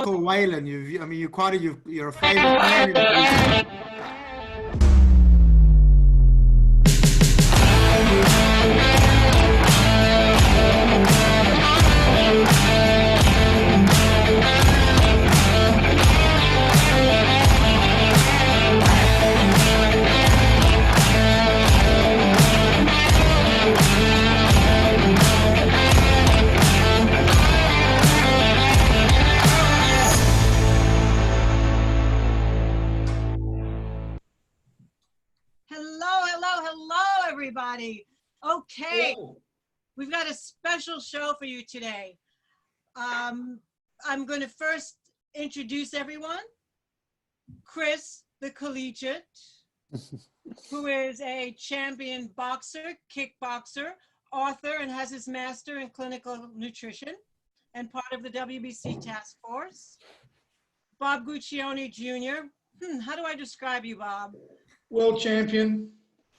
Uncle Whalen. You quoted your favorite man. Everybody. Okay, we've got a special show for you today. I'm going to first introduce everyone. Chris, the collegiate, who is a champion boxer, kickboxer, author, and has his master in clinical nutrition and part of the WBC task force. Bob Guccioni Jr. How do I describe you, Bob? World champion.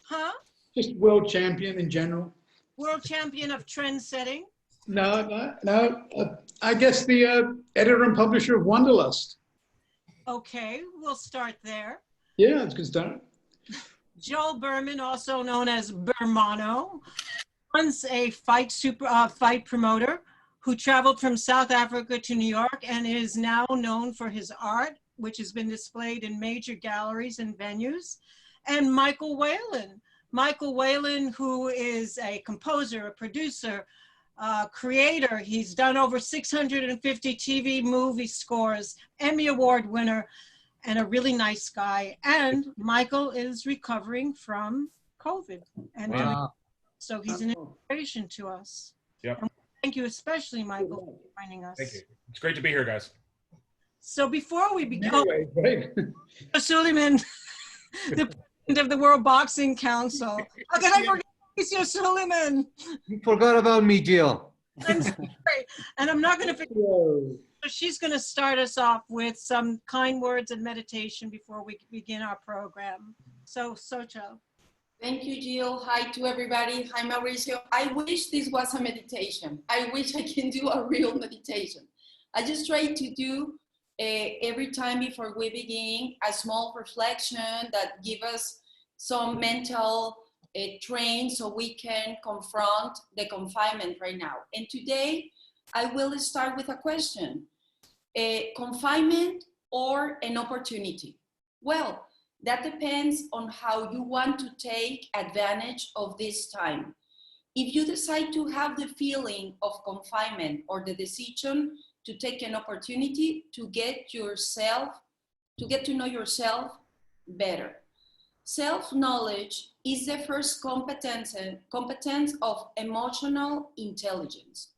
Huh? Just world champion in general. World champion of trend setting? No. I guess the editor and publisher of Wanderlust. Okay, we'll start there. Yeah, that's a good start. Joel Berman, also known as Bermano, once a fight promoter who traveled from South Africa to New York and is now known for his art, which has been displayed in major galleries and venues. And Michael Whalen. Michael Whalen, who is a composer, a producer, creator. He's done over 650 TV movie scores, Emmy Award winner, and a really nice guy. And Michael is recovering from COVID. And so he's an inspiration to us. Yep. And thank you especially, Michael, for joining us. Thank you. It's great to be here, guys. So before we begin, Anyway, great. Sulaimán, the president of the World Boxing Council. How can I forget Mauricio Sulaimán? You forgot about me, Jill. I'm sorry. And I'm not going to forget. So she's going to start us off with some kind words and meditation before we begin our program. So, Socha. Thank you, Jill. Hi to everybody. Hi, Mauricio. I wish this was a meditation. I wish I can do a real meditation. I just try to do every time before we begin a small reflection that give us some mental train so we can confront the confinement right now. And today I will start with a question. Confinement or an opportunity? Well, that depends on how you want to take advantage of this time. If you decide to have the feeling of confinement or the decision to take an opportunity to get to know yourself better. Self-knowledge is the first competence of emotional intelligence.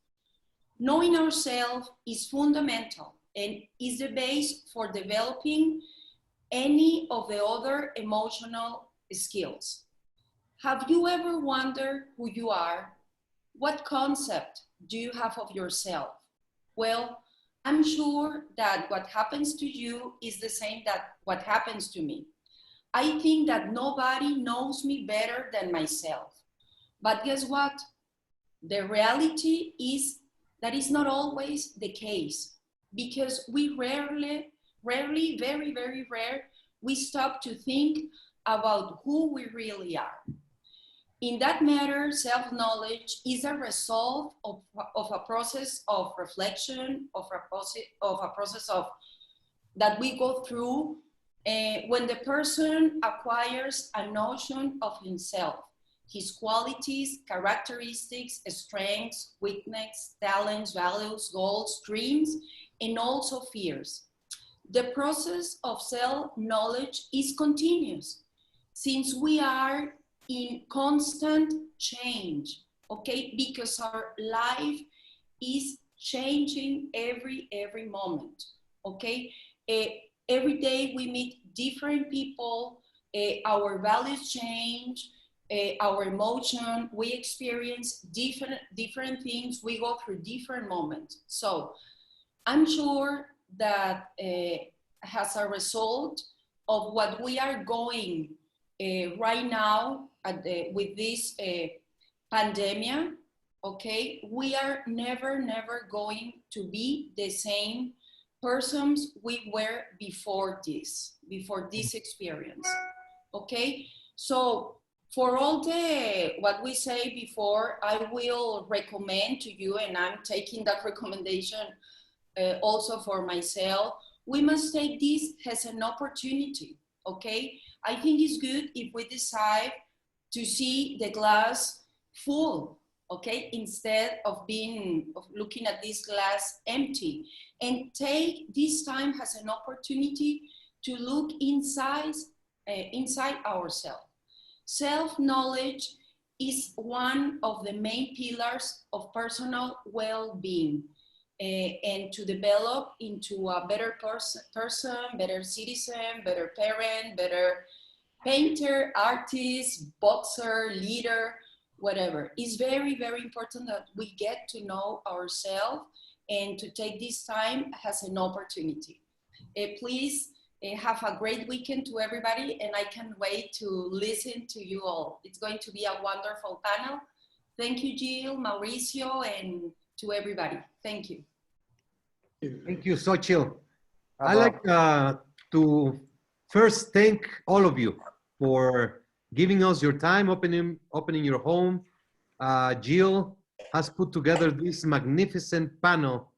Knowing ourselves is fundamental and is the base for developing any of the other emotional skills. Have you ever wondered who you are? What concept do you have of yourself? Well, I'm sure that what happens to you is the same that what happens to me. I think that nobody knows me better than myself. But guess what? The reality is that is not always the case, because we rarely, very, very rare, we stop to think about who we really are. In that matter, self-knowledge is a result of a process of reflection, of a process of that we go through when the person acquires a notion of himself, his qualities, characteristics, strengths, weaknesses, talents, values, goals, dreams, and also fears. The process of self-knowledge is continuous since we are in constant change, okay? Because our life is changing every moment, okay? Every day we meet different people, our values change, our emotion, we experience different things, we go through different moments. So I'm sure that as a result of what we are going right now with this pandemic, okay, we are never going to be the same persons we were before this experience. Okay, so for all what we say before, I will recommend to you, and I'm taking that recommendation also for myself, we must take this as an opportunity, okay? I think it's good if we decide to see the glass full, okay? Instead of looking at this glass empty, and take this time as an opportunity to look inside ourselves. Self-knowledge is one of the main pillars of personal well-being, and to develop into a better person, better citizen, better parent, better painter, artist, boxer, leader, whatever. It's very, very important that we get to know ourselves and to take this time as an opportunity. Please have a great weekend to everybody, and I can't wait to listen to you all. It's going to be a wonderful panel. Thank you, Jill, Mauricio, and to everybody. Thank you. Thank you, 𝗧𝗔𝗟𝗞𝗦. I'd like to first thank all of you for giving us your time, opening your home. Jill has put together this magnificent panel,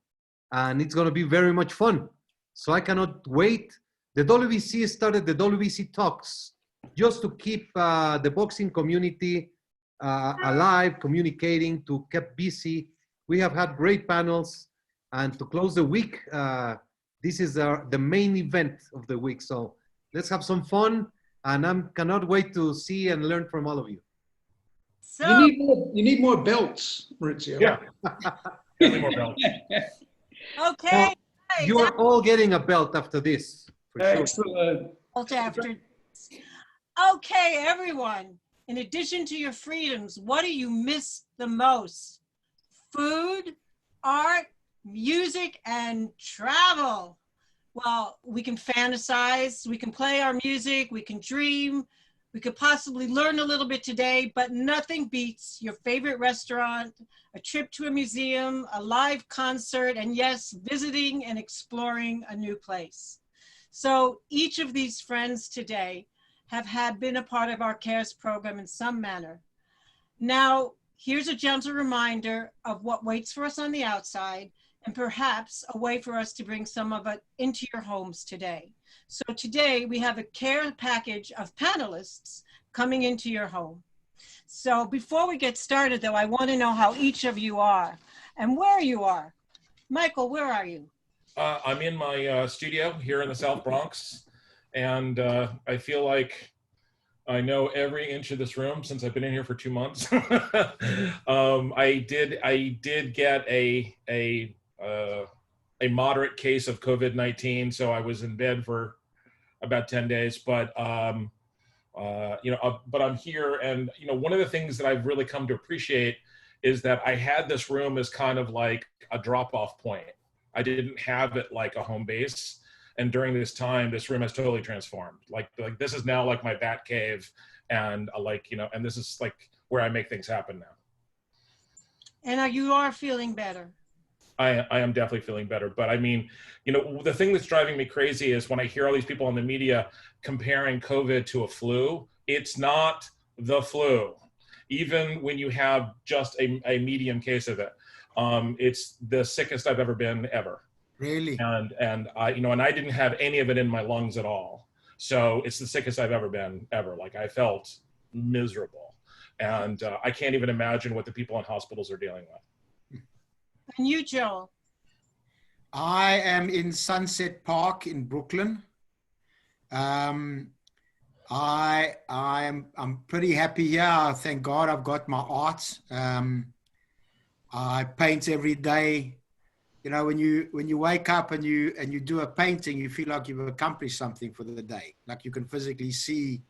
and it's going to be very much fun. So I cannot wait. The WBC started the WBC Talks just to keep the boxing community alive, communicating, to keep busy. We have had great panels, and to close the week, this is the main event of the week. So let's have some fun, and I cannot wait to see and learn from all of you. So, You need more belts, Mauricio. Yeah. Definitely more belts. okay. You are all getting a belt after this, for sure. Excellent. Okay, everyone. In addition to your freedoms, what do you miss the most? Food, art, music, and travel. Well, we can fantasize, we can play our music, we can dream, we could possibly learn a little bit today, but nothing beats your favorite restaurant, a trip to a museum, a live concert, and yes, visiting and exploring a new place. So each of these friends today have been a part of our CARES program in some manner. Now, here's a gentle reminder of what waits for us on the outside, and perhaps a way for us to bring some of it into your homes today. So today we have a care package of panelists coming into your home. So before we get started though, I want to know how each of you are and where you are. Michael, where are you? I'm in my studio here in the South Bronx, and I feel like I know every inch of this room since I've been in here for 2 months. I did get a moderate case of COVID-19, so I was in bed for about 10 days. But but I'm here, and one of the things that I've really come to appreciate is that I had this room as kind of like a drop-off point. I didn't have it like a home base. And during this time, this room has totally transformed. Like this is now like my bat cave, and and this is like where I make things happen now. And you are feeling better. I am definitely feeling better. But I mean, the thing that's driving me crazy is when I hear all these people on the media comparing COVID to a flu. It's not the flu. Even when you have just a medium case of it, it's the sickest I've ever been ever. Really? And I didn't have any of it in my lungs at all. So it's the sickest I've ever been ever. Like, I felt miserable, and I can't even imagine what the people in hospitals are dealing with. And you, Joel? I am in Sunset Park in Brooklyn. I'm pretty happy here. Thank God I've got my art. I paint every day. When you wake up and you do a painting, you feel like you've accomplished something for the day. Like you can physically see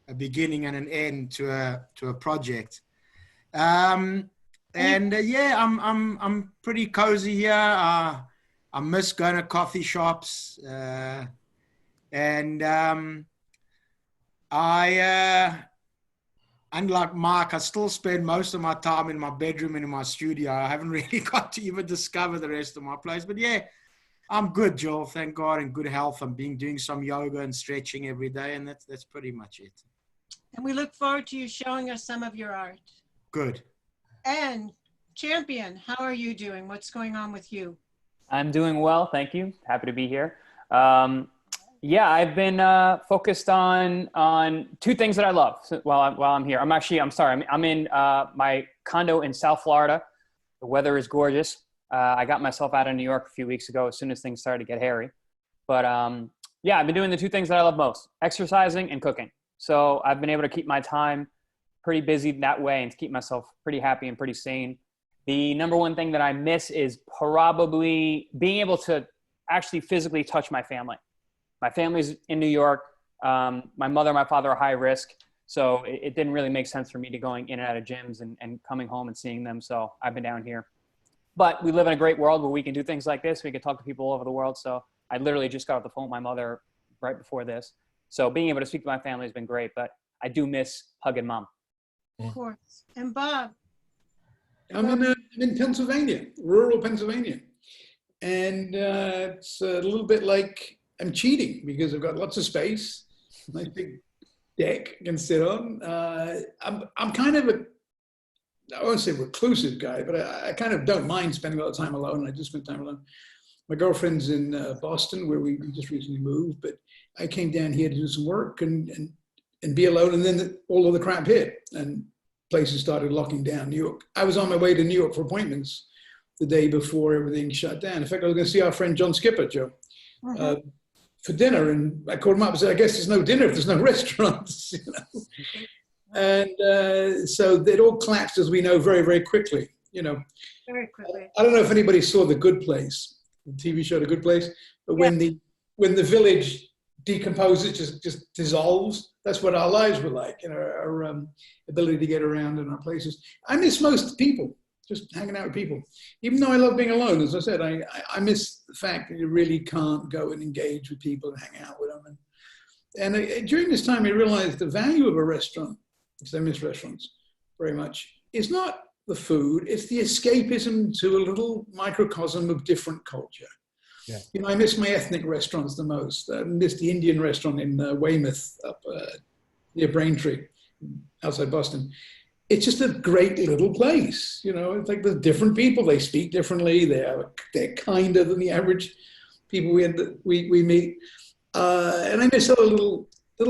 a beginning and an end to a project. Yeah, I'm pretty cozy here. I miss going to coffee shops, unlike Mark, I still spend most of my time in my bedroom and in my studio. I haven't really got to even discover the rest of my place. But yeah, I'm good, Joel. Thank God, in good health. I'm doing some yoga and stretching every day, and that's pretty much it. And we look forward to you showing us some of your art. Good. And Champion, how are you doing? What's going on with you? I'm doing well, thank you. Happy to be here. Yeah, I've been focused on two things that I love while I'm here. I'm sorry. I'm in my condo in South Florida. The weather is gorgeous. I got myself out of New York a few weeks ago as soon as things started to get hairy. But yeah, I've been doing the two things that I love most: exercising and cooking. So I've been able to keep my time pretty busy that way and to keep myself pretty happy and pretty sane. The number one thing that I miss is probably being able to actually physically touch my family. My family's in New York. My mother and my father are high risk. So it didn't really make sense for me to going in and out of gyms and coming home and seeing them. So I've been down here. But we live in a great world where we can do things like this. We can talk to people all over the world. So I literally just got off the phone with my mother right before this. So being able to speak to my family has been great, but I do miss hugging mom. Of course. And Bob? I'm in Pennsylvania, rural Pennsylvania. And it's a little bit like I'm cheating because I've got lots of space, nice big deck I can sit on. I'm kind of I won't say reclusive guy, but I kind of don't mind spending a lot of time alone. I just spend time alone. My girlfriend's in Boston, where we just recently moved, but I came down here to do some work and be alone. And then all of the crap hit and places started locking down. New York. I was on my way to New York for appointments the day before everything shut down. In fact, I was going to see our friend John Skipper, Joe, for dinner. And I called him up and said, I guess there's no dinner if there's no restaurants, you know. And so it all collapsed, as we know, very, very quickly, you know. Very quickly. I don't know if anybody saw The Good Place, the TV show The Good Place, but when the village decomposes, just dissolves, that's what our lives were like, you know, our ability to get around in our places. I miss most people, just hanging out with people. Even though I love being alone, as I said, I miss the fact that you really can't go and engage with people and hang out with them. And during this time, I realized the value of a restaurant, because I miss restaurants very much, is not the food, it's the escapism to a little microcosm of different culture. Yeah. You know, I miss my ethnic restaurants the most. I miss the Indian restaurant in Weymouth up near Braintree, outside Boston. It's just a great little place. You know, it's like there's different people. They speak differently. They're kinder than the average people we meet. And I miss other little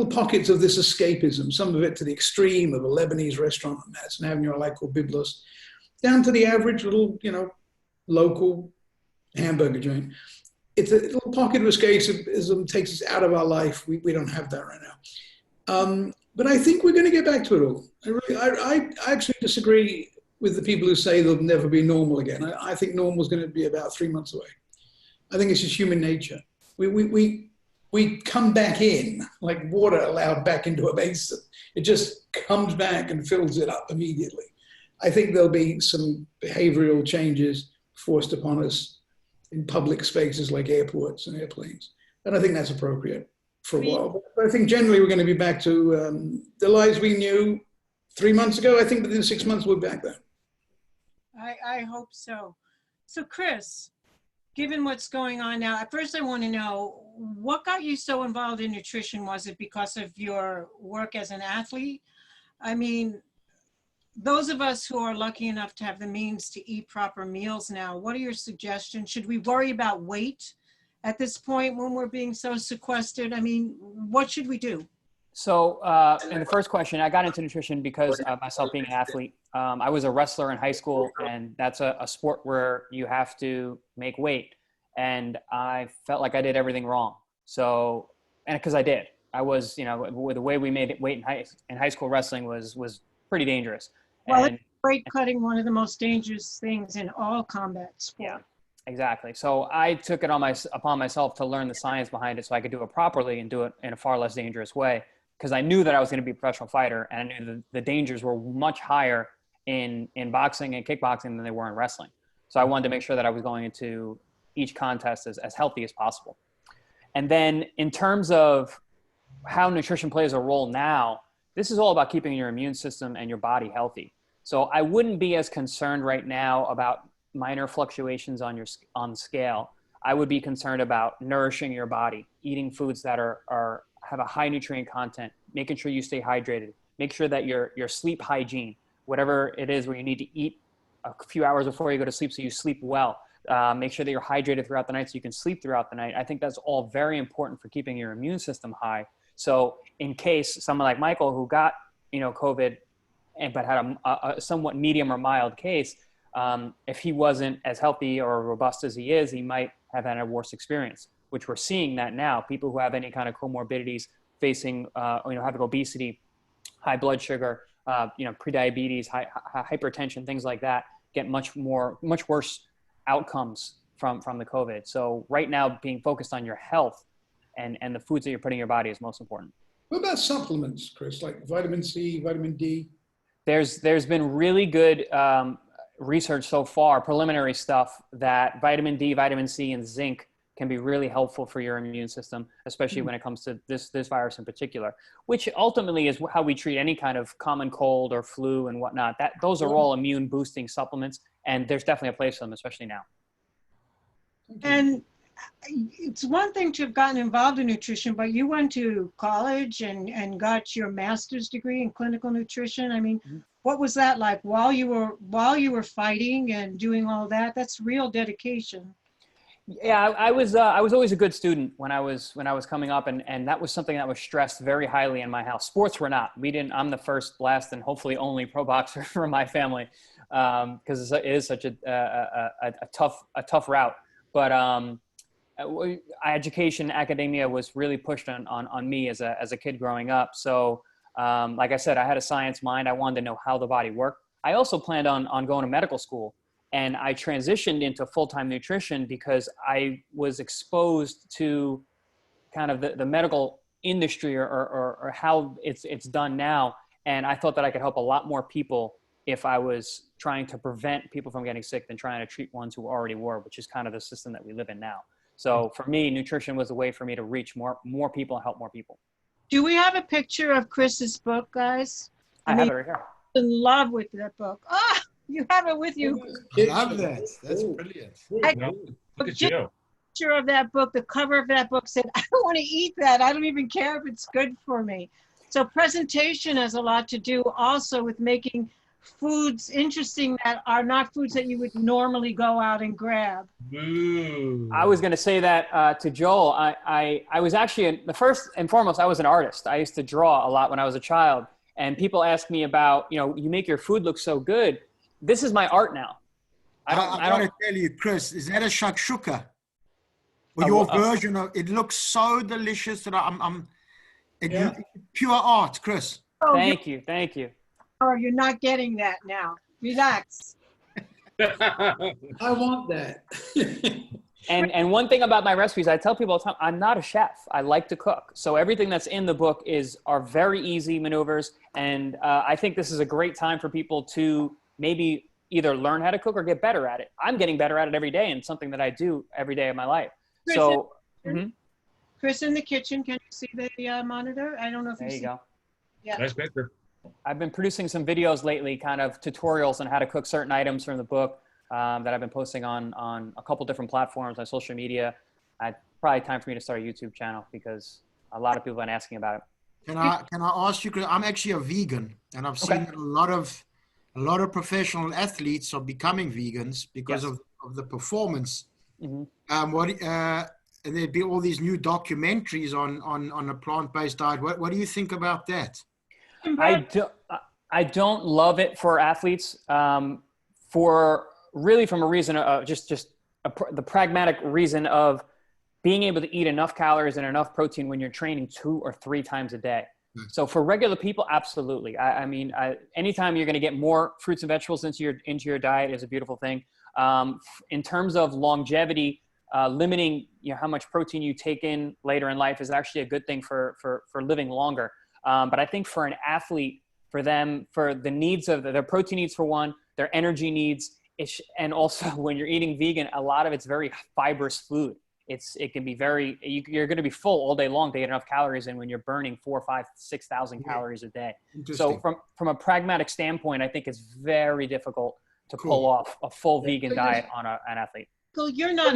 pockets of this escapism, some of it to the extreme of a Lebanese restaurant on Madison Avenue I like called Biblos, down to the average little, you know, local hamburger joint. It's a little pocket of escapism, takes us out of our life. We don't have that right now. But I think we're going to get back to it all. I actually disagree with the people who say there'll never be normal again. I think normal is going to be about 3 months away. I think it's just human nature. We come back in like water allowed back into a basin. It just comes back and fills it up immediately. I think there'll be some behavioral changes forced upon us in public spaces like airports and airplanes. And I think that's appropriate for a while. But I think generally we're going to be back to the lives we knew 3 months ago. I think within 6 months we're back there. I hope so. So Chris, given what's going on now, at first I want to know, what got you so involved in nutrition? Was it because of your work as an athlete? I mean, those of us who are lucky enough to have the means to eat proper meals now, what are your suggestions? Should we worry about weight at this point when we're being so sequestered? I mean, what should we do? So in the first question, I got into nutrition because of myself being an athlete. I was a wrestler in high school, and that's a sport where you have to make weight. And I felt like I did everything wrong. So, and because I did. I was, you know, the way we made weight in high school wrestling was pretty dangerous. Well, it's weight cutting, one of the most dangerous things in all combat sport. Yeah, exactly. So I took it upon myself to learn the science behind it so I could do it properly and do it in a far less dangerous way, because I knew that I was going to be a professional fighter, and I knew the dangers were much higher in boxing and kickboxing than they were in wrestling. So I wanted to make sure that I was going into each contest as healthy as possible. And then in terms of how nutrition plays a role now, this is all about keeping your immune system and your body healthy. So I wouldn't be as concerned right now about minor fluctuations on the scale. I would be concerned about nourishing your body, eating foods that have a high nutrient content, making sure you stay hydrated, make sure that your sleep hygiene, whatever it is where you need to eat a few hours before you go to sleep so you sleep well. Make sure that you're hydrated throughout the night so you can sleep throughout the night. I think that's all very important for keeping your immune system high. So in case someone like Michael, who got, COVID, but had a somewhat medium or mild case, if he wasn't as healthy or robust as he is, he might have had a worse experience, which we're seeing that now. People who have any kind of comorbidities facing, having obesity, high blood sugar, prediabetes, hypertension, things like that, get much worse outcomes from the COVID. So right now, being focused on your health and the foods that you're putting in your body is most important. What about supplements, Chris, like vitamin C, vitamin D? There's been really good research so far, preliminary stuff, that vitamin D, vitamin C, and zinc can be really helpful for your immune system, especially when it comes to this virus in particular, which ultimately is how we treat any kind of common cold or flu and whatnot. Those are all immune boosting supplements, and there's definitely a place for them, especially now. And it's one thing to have gotten involved in nutrition, but you went to college and got your master's degree in clinical nutrition. I mean, what was that like while you were fighting and doing all that? That's real dedication. Yeah, I was always a good student when I was coming up, and that was something that was stressed very highly in my house. Sports were not. I'm the first, last, and hopefully only pro boxer for my family, because it is such a tough route. But education, academia was really pushed on me as a kid growing up. So like I said, I had a science mind. I wanted to know how the body worked. I also planned on going to medical school. And I transitioned into full-time nutrition because I was exposed to kind of the medical industry or how it's done now. And I thought that I could help a lot more people if I was trying to prevent people from getting sick than trying to treat ones who already were, which is kind of the system that we live in now. So for me, nutrition was a way for me to reach more people and help more people. Do we have a picture of Chris's book, guys? I have it right here. I'm in love with that book. Ah! You have it with you. I love that. That's brilliant. Look at you. Picture of that book, the cover of that book said, I don't want to eat that. I don't even care if it's good for me. So presentation has a lot to do also with making foods interesting that are not foods that you would normally go out and grab. Ooh. I was going to say that to Joel. I was actually, the first and foremost, I was an artist. I used to draw a lot when I was a child. And people ask me about, you make your food look so good. This is my art now. I got to tell you, Chris, is that a shakshuka? Or your version of it looks so delicious that pure art, Chris. Oh, Thank you. Oh, you're not getting that now. Relax. I want that. And one thing about my recipes, I tell people all the time, I'm not a chef. I like to cook. So everything that's in the book are very easy maneuvers. And I think this is a great time for people to maybe either learn how to cook or get better at it. I'm getting better at it every day, and something that I do every day of my life. Chris in the kitchen, can you see the monitor? I don't know if there you go. Yeah. Nice picture. I've been producing some videos lately, kind of tutorials on how to cook certain items from the book that I've been posting on a couple different platforms on social media. Probably time for me to start a YouTube channel because a lot of people have been asking about it. Can I ask you, I'm actually a vegan, and I've seen that a lot of professional athletes are becoming vegans because of the performance. And there'd be all these new documentaries on a plant-based diet. What do you think about that? I don't love it for athletes for really from a reason of the pragmatic reason of being able to eat enough calories and enough protein when you're training 2 or 3 times a day. So for regular people, absolutely. I mean, anytime you're going to get more fruits and vegetables into your diet is a beautiful thing. In terms of longevity, limiting how much protein you take in later in life is actually a good thing for living longer. But I think for an athlete, for the needs of their protein needs for one, their energy needs, and also when you're eating vegan, a lot of it's very fibrous food. It can be you're going to be full all day long to get enough calories in when you're burning 4,000, 5,000, 6,000 calories a day. So from a pragmatic standpoint, I think it's very difficult to pull off a full vegan diet on an athlete. Well, you're not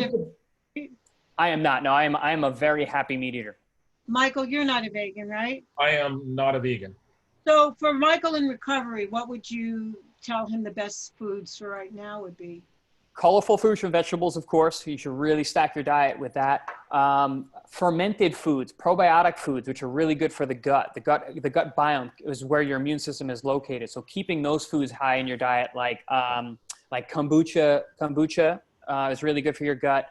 I am not. No, I am a very happy meat eater. Michael, you're not a vegan, right? I am not a vegan. So for Michael in recovery, what would you tell him the best foods for right now would be? Colorful fruits and vegetables, of course. You should really stack your diet with that. Fermented foods, probiotic foods, which are really good for the gut. The gut biome is where your immune system is located. So keeping those foods high in your diet, like kombucha is really good for your gut.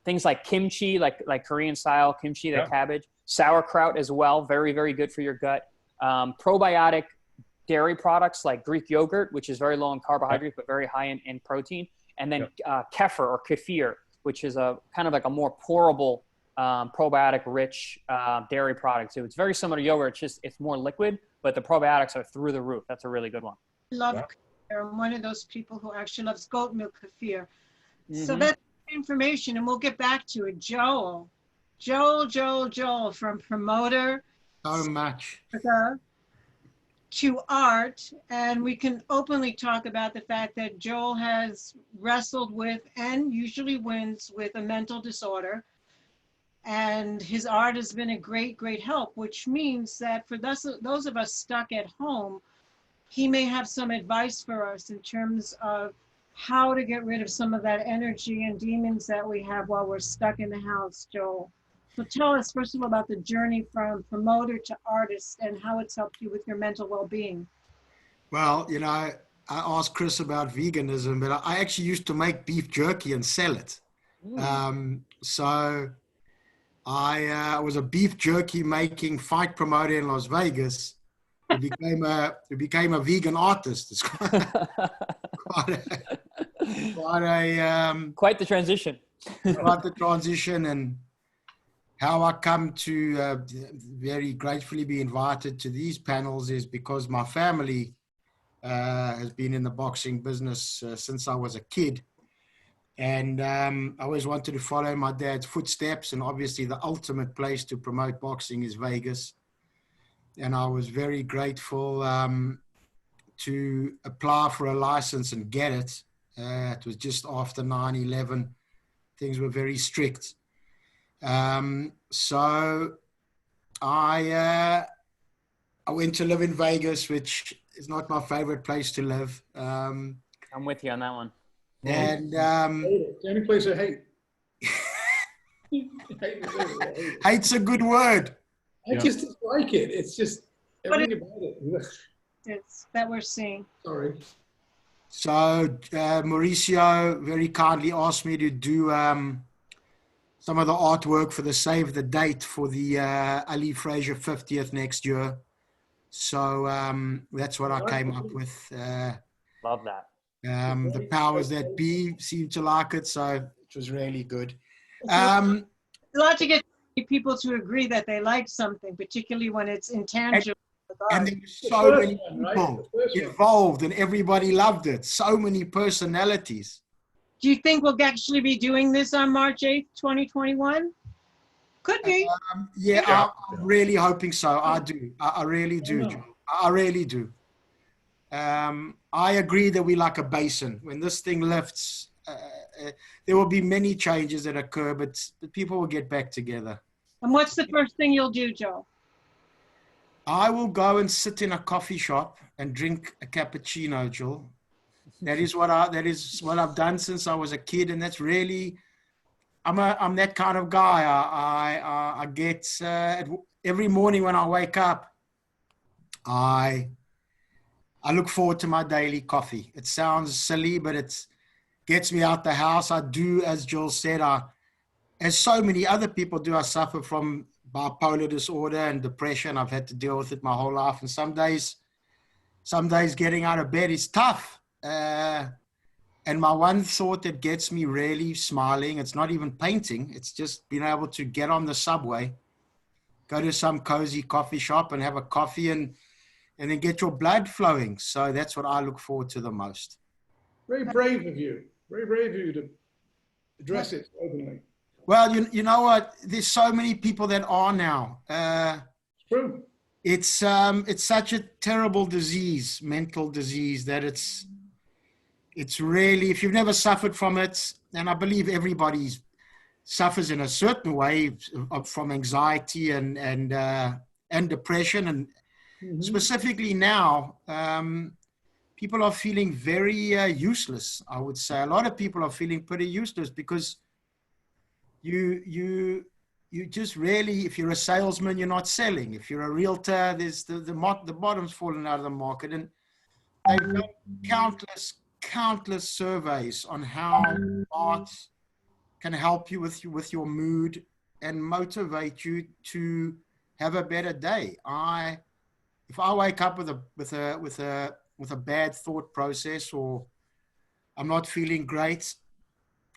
Things like kimchi, like Korean style kimchi, the cabbage, sauerkraut as well, very, very good for your gut. Probiotic dairy products like Greek yogurt, which is very low in carbohydrates but very high in protein, and then kefir or kefir, which is a kind of like a more pourable probiotic rich dairy product. So it's very similar to yogurt, it's more liquid, but the probiotics are through the roof. That's a really good one. I love kefir. I'm one of those people who actually loves goat milk kefir. So that's information, and we'll get back to it. Joel from promoter So much. to art, and we can openly talk about the fact that Joel has wrestled with and usually wins with a mental disorder, and his art has been a great help, which means that for those of us stuck at home, he may have some advice for us in terms of how to get rid of some of that energy and demons that we have while we're stuck in the house. Joel, so tell us first of all about the journey from promoter to artist and how it's helped you with your mental well-being. Well, you know, I asked Chris about veganism, but I actually used to make beef jerky and sell it. So I was a beef jerky making fight promoter in Las Vegas. Who became a vegan artist. It's quite the transition. Quite the transition, and how I come to very gratefully be invited to these panels is because my family has been in the boxing business since I was a kid. And I always wanted to follow my dad's footsteps, and obviously the ultimate place to promote boxing is Vegas. And I was very grateful to apply for a license and get it. It was just after 9/11. Things were very strict. So I went to live in Vegas, which is not my favorite place to live. I'm with you on that one. And it's the only place I hate. Hate's a good word. I just dislike it. It's just everything about it. It's that we're seeing. Sorry. So Mauricio very kindly asked me to do some of the artwork for the save the date for the Ali Frazier 50th next year. So that's what I came up with. Love that. The powers that be seemed to like it, so it was really good. It's a lot to get people to agree that they like something, particularly when it's intangible. And there were so many people involved, and everybody loved it. So many personalities. Do you think we'll actually be doing this on March 8th, 2021? Could be. Yeah, I'm really hoping so. I do. I really do. I really do. I agree that we like a basin. When this thing lifts, there will be many changes that occur, but people will get back together. And what's the first thing you'll do, Joe? I will go and sit in a coffee shop and drink a cappuccino, Jill. That is what I've done since I was a kid, and that's really, I'm that kind of guy. I get every morning when I wake up, I look forward to my daily coffee. It sounds silly, but it gets me out the house. I do, as Jill said, as so many other people do, I suffer from bipolar disorder and depression. I've had to deal with it my whole life. And some days getting out of bed is tough. And my one thought that gets me really smiling, it's not even painting. It's just being able to get on the subway, go to some cozy coffee shop and have a coffee and then get your blood flowing. So that's what I look forward to the most. Very brave of you. Very brave of you to address it openly. Well, you know what? There's so many people that are now. It's true. It's such a terrible disease, mental disease, that it's really, if you've never suffered from it, and I believe everybody's suffers in a certain way from anxiety and depression, and specifically now, people are feeling very useless. I would say a lot of people are feeling pretty useless because you just really, if you're a salesman, you're not selling. If you're a realtor, there's the bottom's falling out of the market. And they've done countless surveys on how art can help you with your mood and motivate you to have a better day. If I wake up with a bad thought process, or I'm not feeling great,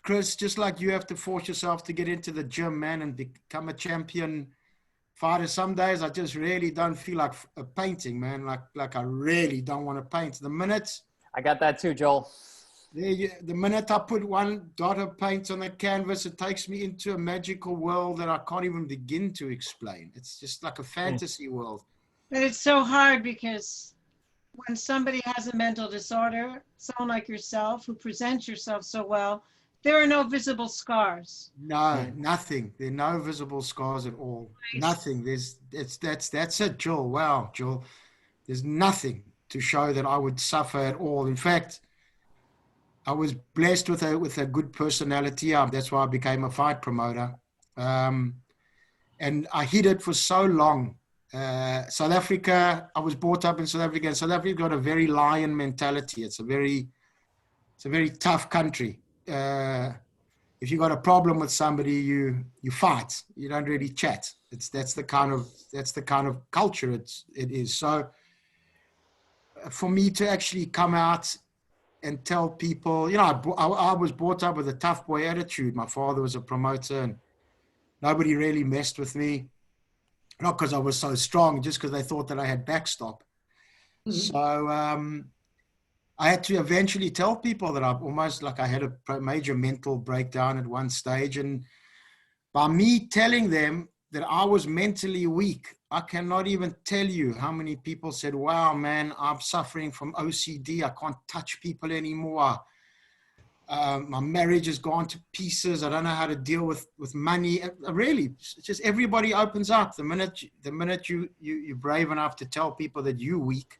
Chris, just like you have to force yourself to get into the gym, man, and become a champion fighter. Some days I just really don't feel like painting, man. Like I really don't want to paint. The minute I got that too, Joel. the minute I put one dot of paint on the canvas, it takes me into a magical world that I can't even begin to explain. It's just like a fantasy world. But it's so hard because when somebody has a mental disorder, someone like yourself who presents yourself so well, there are no visible scars. No, nothing. There are no visible scars at all. Nice. Nothing. That's it, Joel. Wow, Joel. There's nothing to show that I would suffer at all. In fact, I was blessed with a good personality. That's why I became a fight promoter. And I hid it for so long. South Africa, I was brought up in South Africa, and South Africa got a very lion mentality. It's a very tough country. If you got a problem with somebody, you fight. You don't really chat. That's the kind of culture it is. So for me to actually come out and tell people, I was brought up with a tough boy attitude. My father was a promoter, and nobody really messed with me. Not because I was so strong, just because they thought that I had backstop. So I had to eventually tell people that I had a major mental breakdown at one stage. And by me telling them that I was mentally weak, I cannot even tell you how many people said, wow, man, I'm suffering from OCD. I can't touch people anymore. My marriage has gone to pieces. I don't know how to deal with money. Really, it's just everybody opens up. The minute you're brave enough to tell people that you're weak,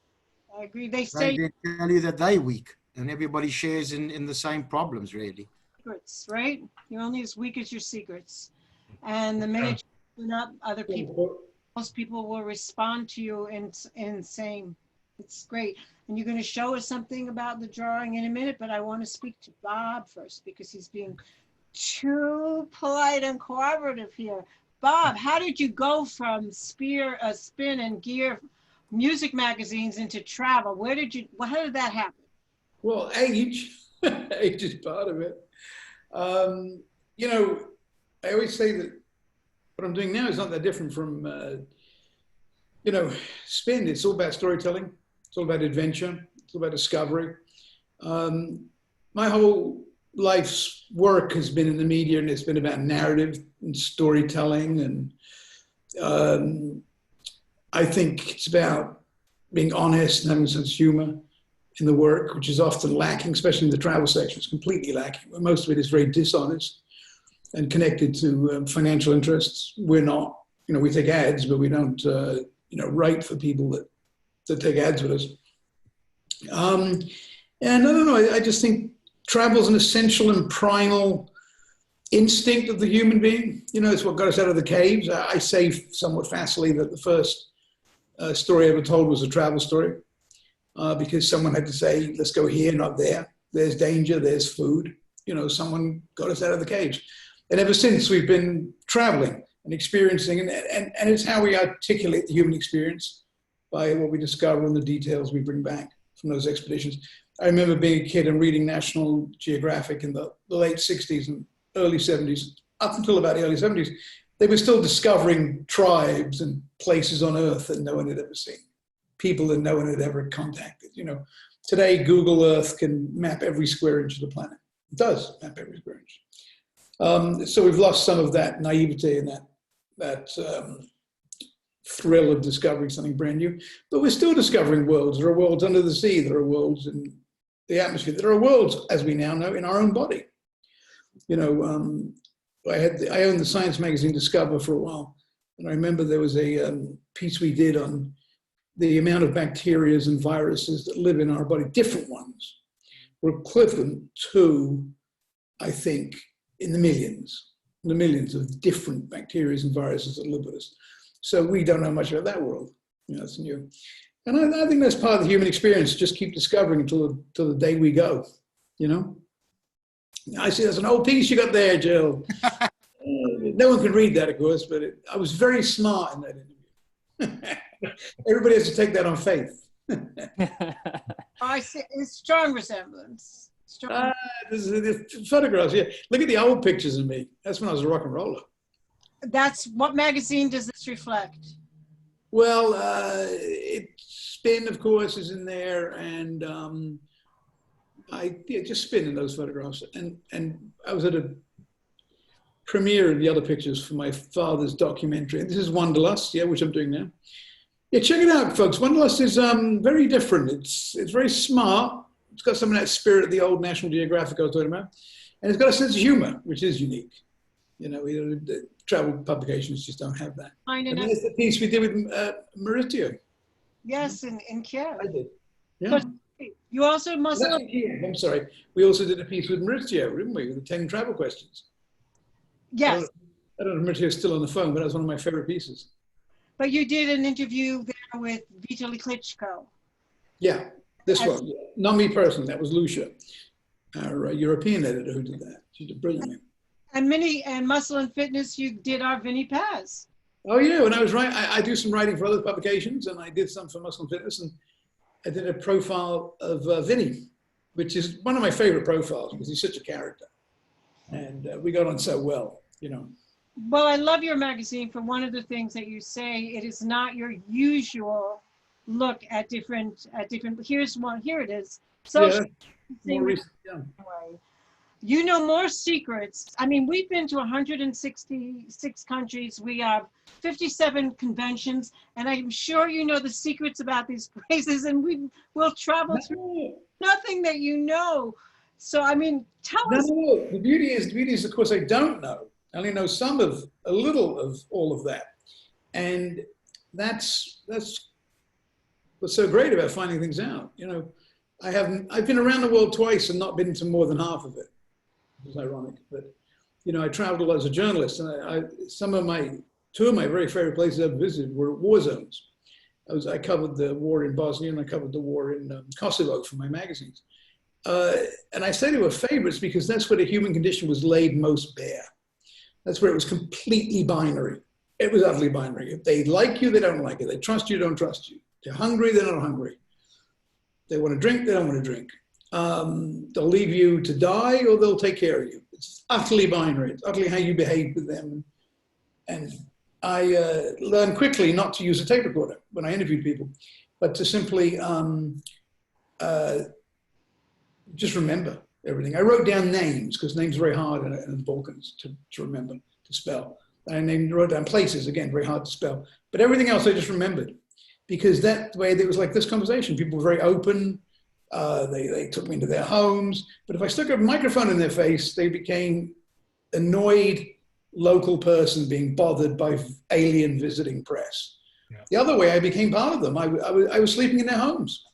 I agree. They say tell you that they're weak, and everybody shares in the same problems, really. Secrets, right? You're only as weak as your secrets. And the minute you open up, other people, most people will respond to you in saying, it's great. And you're going to show us something about the drawing in a minute, but I want to speak to Bob first because he's being too polite and cooperative here. Bob, how did you go from spin and gear music magazines into travel? How did that happen? Well, age is part of it. I always say that what I'm doing now is not that different from, spin. It's all about storytelling. It's all about adventure. It's all about discovery. My whole life's work has been in the media, and it's been about narrative and storytelling. And I think it's about being honest and having a sense of humor in the work, which is often lacking, especially in the travel section. It's completely lacking. Most of it is very dishonest and connected to financial interests. We're not, we take ads, but we don't, write for people that take ads with us. And I don't know, I just think travel is an essential and primal instinct of the human being. It's what got us out of the caves. I say somewhat facilely that the first story I ever told was a travel story because someone had to say, let's go here, not there. There's danger, there's food. Someone got us out of the caves. And ever since, we've been traveling and experiencing, and it's how we articulate the human experience by what we discover and the details we bring back from those expeditions. I remember being a kid and reading National Geographic in the late 60s and early 70s, up until about the early 70s. They were still discovering tribes and places on Earth that no one had ever seen, people that no one had ever contacted. Today, Google Earth can map every square inch of the planet. It does map every square inch. So we've lost some of that naivete and that thrill of discovering something brand new, but we're still discovering worlds. There are worlds under the sea. There are worlds in the atmosphere. There are worlds, as we now know, in our own body. I owned the science magazine Discover for a while. And I remember there was a piece we did on the amount of bacteria and viruses that live in our body, different ones, were equivalent to, I think, in the millions of different bacteria and viruses that live with us. So we don't know much about that world. You know, it's new. And I think that's part of the human experience, just keep discovering until the day we go, you know? I see that's an old piece you got there, Jill. No one can read that, of course, but I was very smart in that interview. Everybody has to take that on faith. I see a strong resemblance. The photographs, yeah. Look at the old pictures of me. That's when I was a rock and roller. That's what magazine does this reflect? Well, Spin, of course, is in there, and just Spin in those photographs. And I was at a premiere of the other pictures for my father's documentary. And this is Wanderlust, yeah, which I'm doing now. Yeah, check it out, folks. Wanderlust is very different. It's very smart. It's got some of that spirit of the old National Geographic I was talking about. And it's got a sense of humor, which is unique. You know, the travel publications just don't have that. And there's the piece we did with Mauricio. Yes, in Kiev. I did. Yeah. But you also must have... I'm sorry. We also did a piece with Mauricio, didn't we? With the 10 travel questions. Yes. I don't know if Mauricio's still on the phone, but that was one of my favorite pieces. But you did an interview there with Witali Klitschko. Yeah, this one. Yeah. Not me personally. That was Lucia, our European editor who did that. She did brilliantly. And Muscle and Fitness, you did our Vinnie Paz. Oh yeah, when I was writing, I do some writing for other publications, and I did some for Muscle and Fitness, and I did a profile of Vinnie, which is one of my favorite profiles because he's such a character, and we got on so well, you know. Well, I love your magazine for one of the things that you say. It is not your usual look at different. Here's one. Here it is. So, more recent, yeah. You know more secrets. I mean, we've been to 166 countries. We have 57 conventions, and I'm sure you know the secrets about these places. And we will travel through nothing that you know. So, I mean, tell us. No, the beauty is, of course, I don't know. I only know a little of all of that. And that's what's so great about finding things out. You know, I've been around the world twice and not been to more than half of it. It's ironic, but you know, I traveled a lot as a journalist, and two of my very favorite places I've visited were war zones. I covered the war in Bosnia, and I covered the war in Kosovo for my magazines. And I say they were favorites because that's where the human condition was laid most bare. That's where it was completely binary. It was utterly binary. If they like you, they don't like you. They trust you, don't trust you. They're hungry, they're not hungry. They want to drink, they don't want to drink. They'll leave you to die or they'll take care of you. It's utterly binary. It's utterly how you behave with them. And I learned quickly not to use a tape recorder when I interviewed people, but to simply just remember everything. I wrote down names because names are very hard in the Balkans to remember, to spell. And wrote down places, again, very hard to spell. But everything else I just remembered because that way it was like this conversation. People were very open. They took me into their homes. But if I stuck a microphone in their face, they became annoyed local person being bothered by alien visiting press. Yeah. The other way, I became part of them. I was sleeping in their homes,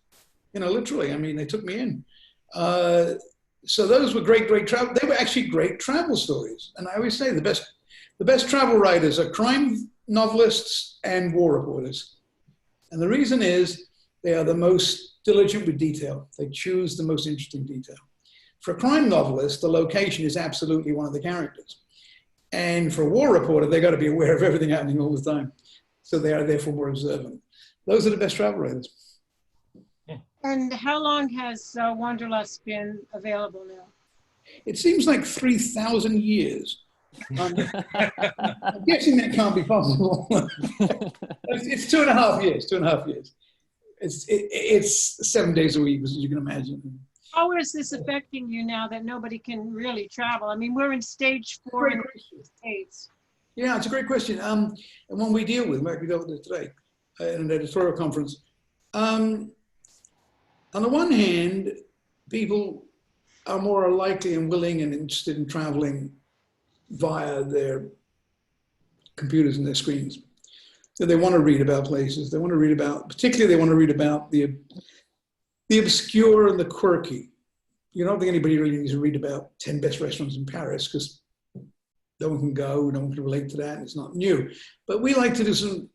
you know, literally. I mean, they took me in. So those were great travel. They were actually great travel stories. And I always say the best travel writers are crime novelists and war reporters. And the reason is they are the most diligent with detail. They choose the most interesting detail. For a crime novelist, the location is absolutely one of the characters. And for a war reporter, they got to be aware of everything happening all the time. So they are therefore more observant. Those are the best travel writers. And how long has Wanderlust been available now? It seems like 3,000 years. I'm guessing that can't be possible. It's 2.5 years, 2.5 years. It's 7 days a week, as you can imagine. How is this affecting you now that nobody can really travel? I mean, we're in stage 4 in the States. Yeah, it's a great question. And one we deal with it today in an editorial conference. On the one hand, people are more likely and willing and interested in traveling via their computers and their screens. So they want to read about places. They want to read about, particularly they want to read about the obscure and the quirky. You don't think anybody really needs to read about 10 best restaurants in Paris because no one can go, no one can relate to that, and it's not new. But we like to do some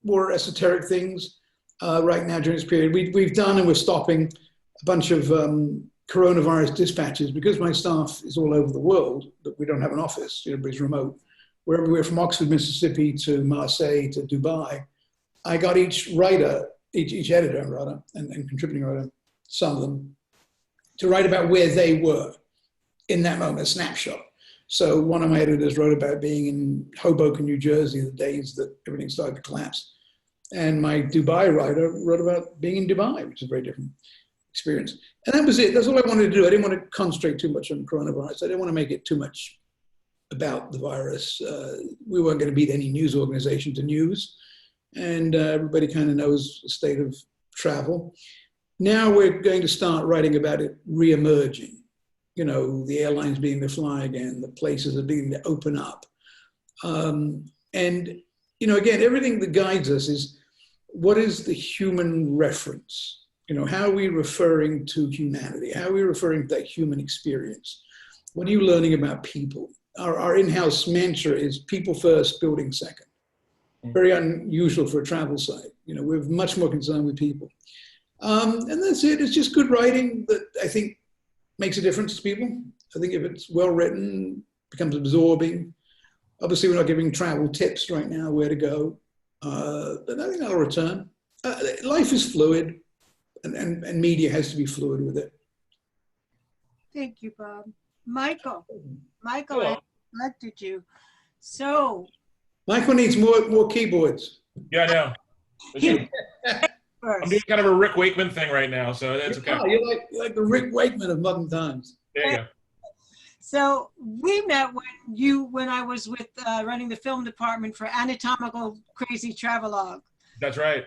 more esoteric things right now during this period. We've done and we're stopping a bunch of coronavirus dispatches because my staff is all over the world, that we don't have an office, everybody's remote. Wherever we're from Oxford, Mississippi to Marseille to Dubai, I got each writer, each editor rather, and contributing writer, some of them, to write about where they were in that moment, a snapshot. So one of my editors wrote about being in Hoboken, New Jersey, the days that everything started to collapse. And my Dubai writer wrote about being in Dubai, which is a very different experience. And that was it. That's all I wanted to do. I didn't want to concentrate too much on coronavirus. I didn't want to make it too much about the virus. We weren't going to beat any news organization to news. And everybody kind of knows the state of travel. Now we're going to start writing about it re-emerging. You know, the airlines beginning to fly again, the places are beginning to open up. And, you know, again, everything that guides us is what is the human reference? You know, how are we referring to humanity? How are we referring to that human experience? What are you learning about people? Our in-house mantra is people first, building second. Very unusual for a travel site. You know, we're much more concerned with people. And that's it. It's just good writing that I think makes a difference to people. I think if it's well written, becomes absorbing. Obviously, we're not giving travel tips right now, where to go. But I think that'll return. Life is fluid, and media has to be fluid with it. Thank you, Bob. Michael, I elected you. So. Michael needs more keyboards. Yeah, I know. I'm doing kind of a Rick Wakeman thing right now, so that's okay. Oh, you're like the Rick Wakeman of modern times. There you go. So we met when I was with running the film department for Anatomical Crazy Travelogue. That's right.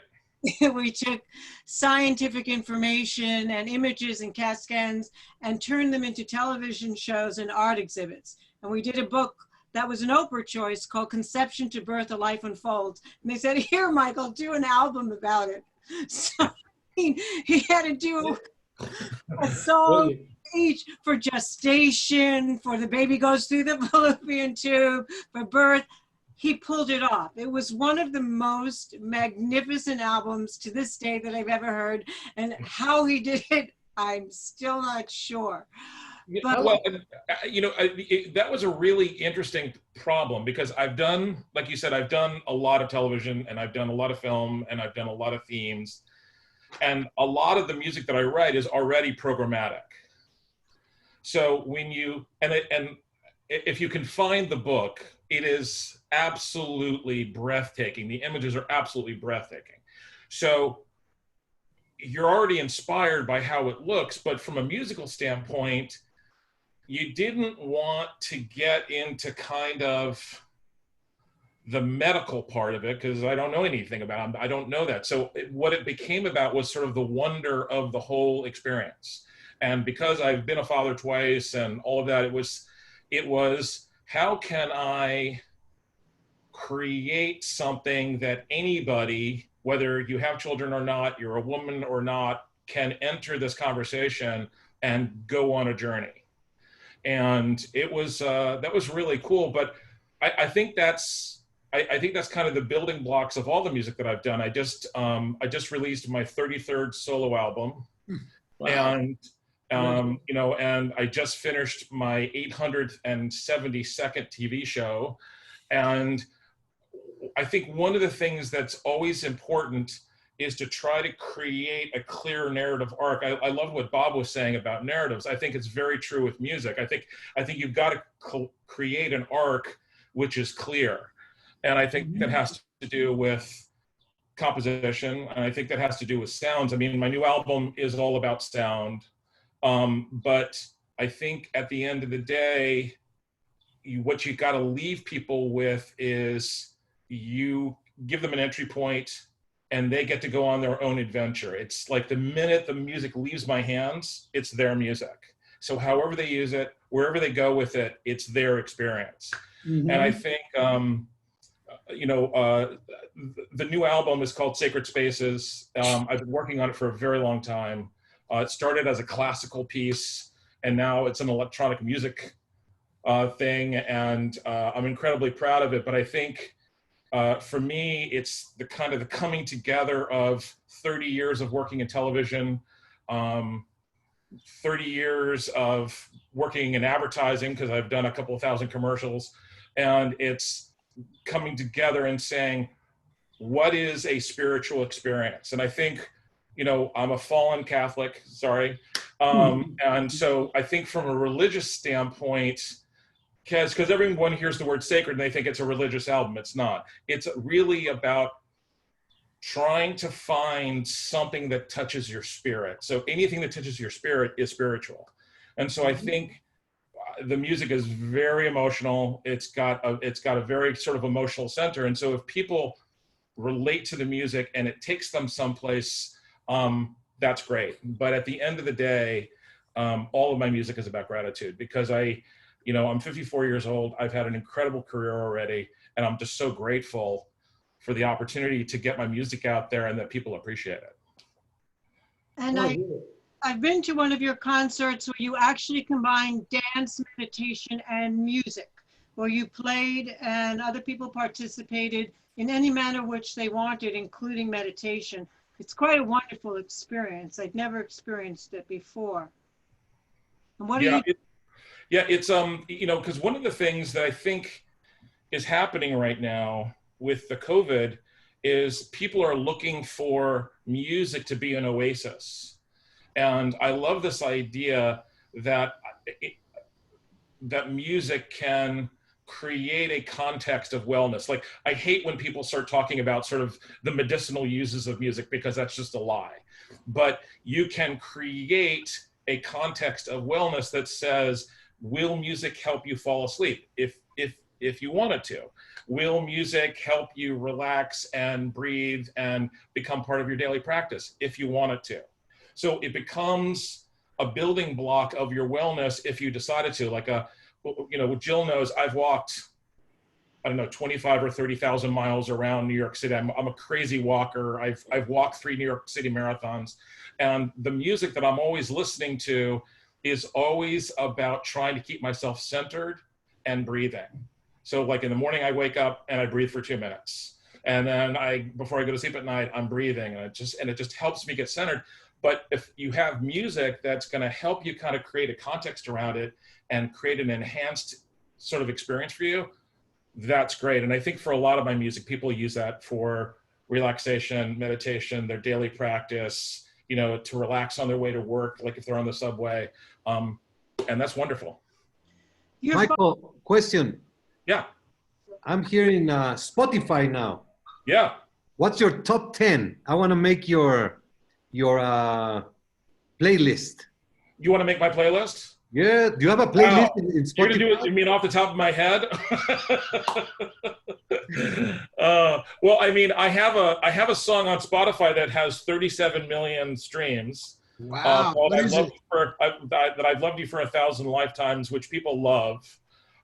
We took scientific information and images and CAT scans and turned them into television shows and art exhibits. And we did a book that was an Oprah choice called Conception to Birth, A Life Unfolds. And they said, here, Michael, do an album about it. So he had to do a song each for gestation, for the baby goes through the fallopian tube, for birth. He pulled it off. It was one of the most magnificent albums to this day that I've ever heard. And how he did it, I'm still not sure. But, well, you know, that was a really interesting problem because I've done, like you said, I've done a lot of television and I've done a lot of film and I've done a lot of themes. And a lot of the music that I write is already programmatic. So when you, and if you can find the book, it is absolutely breathtaking. The images are absolutely breathtaking. So you're already inspired by how it looks, but from a musical standpoint, you didn't want to get into kind of the medical part of it because I don't know anything about it. I don't know that. So what it became about was sort of the wonder of the whole experience. And because I've been a father twice and all of that, it was how can I create something that anybody, whether you have children or not, you're a woman or not, can enter this conversation and go on a journey. And it was that was really cool. But I think that's kind of the building blocks of all the music that I've done. I just released my 33rd solo album. Wow. And you know, and I just finished my 872nd TV show. And I think one of the things that's always important is to try to create a clear narrative arc. I love what Bob was saying about narratives. I think it's very true with music. I think you've got to create an arc which is clear. And I think that has to do with composition. And I think that has to do with sounds. I mean, my new album is all about sound. But I think at the end of the day, what you got to leave people with is you give them an entry point and they get to go on their own adventure. It's like the minute the music leaves my hands, it's their music. So however they use it, wherever they go with it, it's their experience. And I think, you know, the new album is called Sacred Spaces. I've been working on it for a very long time. It started as a classical piece, and now it's an electronic music thing, and I'm incredibly proud of it. But I think for me, it's the kind of the coming together of 30 years of working in television, 30 years of working in advertising, because I've done a couple of thousand commercials, and it's coming together and saying, what is a spiritual experience? And I think, you know, I'm a fallen Catholic, sorry. And so I think from a religious standpoint, because everyone hears the word sacred and they think it's a religious album. It's not. It's really about trying to find something that touches your spirit. So anything that touches your spirit is spiritual. And so I think the music is very emotional. It's got a very sort of emotional center. And so if people relate to the music and it takes them someplace, that's great. But at the end of the day, all of my music is about gratitude, because you know, I'm 54 years old. I've had an incredible career already, and I'm just so grateful for the opportunity to get my music out there and that people appreciate it. And I've been to one of your concerts where you actually combined dance, meditation, and music, where you played and other people participated in any manner which they wanted, including meditation. It's quite a wonderful experience. I'd never experienced it before. And what are you? Yeah, it's, you know, because one of the things that I think is happening right now with the COVID is people are looking for music to be an oasis. And I love this idea that that music can create a context of wellness. Like, I hate when people start talking about sort of the medicinal uses of music, because that's just a lie. But you can create a context of wellness that says, will music help you fall asleep if you wanted to? Will music help you relax and breathe and become part of your daily practice if you want it to? So it becomes a building block of your wellness if you decided to. Like, you know, Jill knows I've walked, I don't know, 25 or 30,000 miles around New York City. I'm a crazy walker. I've walked 3 New York City marathons, and the music that I'm always listening to is always about trying to keep myself centered and breathing. So like in the morning, I wake up and I breathe for 2 minutes. And then before I go to sleep at night, I'm breathing, and it just helps me get centered. But if you have music that's going to help you kind of create a context around it and create an enhanced sort of experience for you, that's great. And I think for a lot of my music, people use that for relaxation, meditation, their daily practice, you know, to relax on their way to work, like if they're on the subway. And that's wonderful. Michael, question. Yeah. I'm hearing Spotify now. Yeah. What's your top 10? I want to make your playlist. You want to make my playlist? Yeah. Do you have a playlist in Spotify? You're gonna do it, you mean off the top of my head? Well, I mean, I have a song on Spotify that has 37 million streams. Wow. Called I've loved you for 1,000 lifetimes, which people love.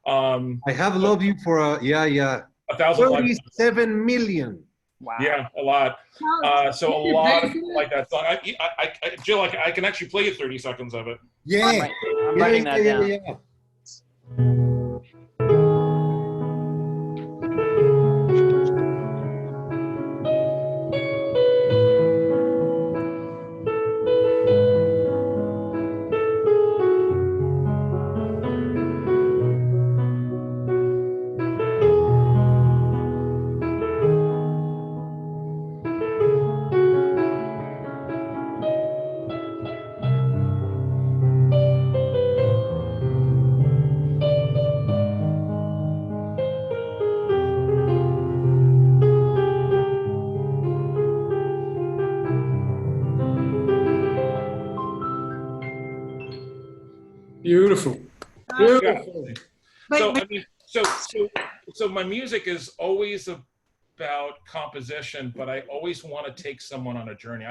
I have loved you for 1,000 37 million. Wow. Yeah, a lot. So a lot of people like that song. Jill, I can actually play you 30 seconds of it. Yeah. I'm writing that down. Yeah. Beautiful. Beautiful. So I mean, so my music is always about composition, but I always want to take someone on a journey.